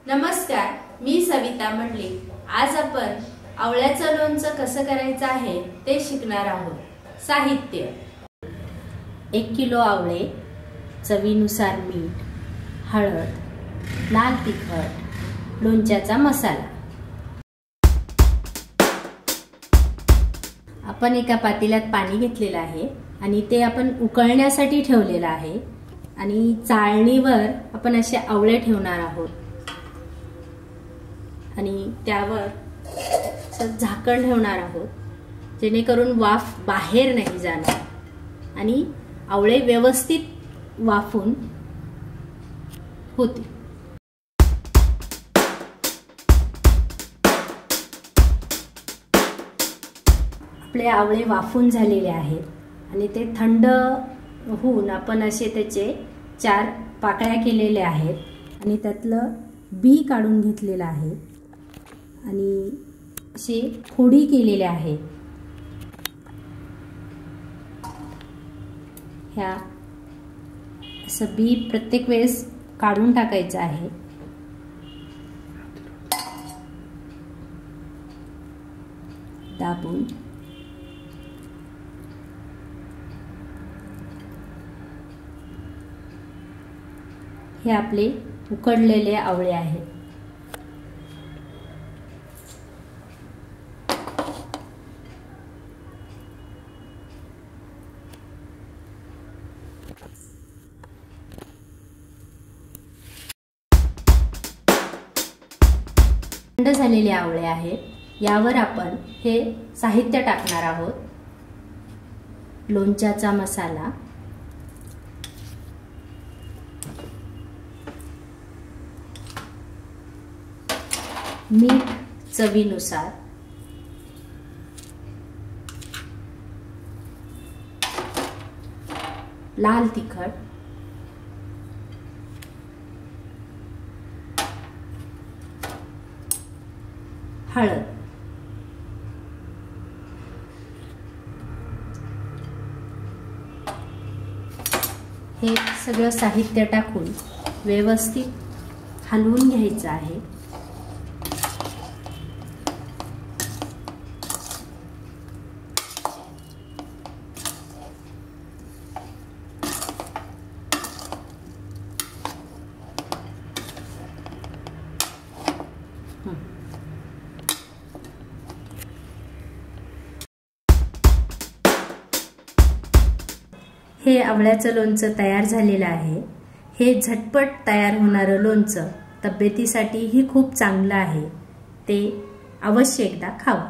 नमस्कार, मी सविता मंडलिक। आज आपण आवळ्याचं लोणचं कसं करायचं आहे ते शिकणार आहोत। साहित्य: 1 किलो आवळे, चवीनुसार मीठ, हळद, लाल तिखट, लोणच्याचा मसाला। आपण एका पातेल्यात पाणी घेतलेलं आहे आणि ते आपण उकळण्यासाठी ठेवलेलं आहे आणि चाळणीवर आपण असे आवळे ठेवणार आहोत आणि त्यावर झाकण ठेवणार आहोत जेणेकरून वाफ बाहेर नाही जाणार आणि आवळे व्यवस्थित वाफून होतील। आपले आवळे वाफून झालेले आहेत आणि ते थंड होऊन आपण असे त्याचे 4 पाकळ्या केलेल्या आहेत आणि त्यातलं बी काढून घेतलेलं आहे आणि असे फोडी केलेल्या आहेत। ह्या असं बी प्रत्येक वेळेस काढून टाकायचं आहे। दाबून हे आपले उकडलेले आवळे आहेत। थंड झालेले आवळे आहेत। यावर आपण हे साहित्य टाकणार आहोत। लोणच्याचा मसाला, मीठ चवीनुसार, लाल तिखट, हळद, हे सगळं साहित्य टाकून व्यवस्थित हलवून घ्यायचं आहे। हे आवळ्याचं लोणचं तयार झालेलं आहे। हे झटपट तयार होणारं लोणचं तब्येतीसाठी ही खूप चांगलं आहे। ते अवश्य एकदा खावा।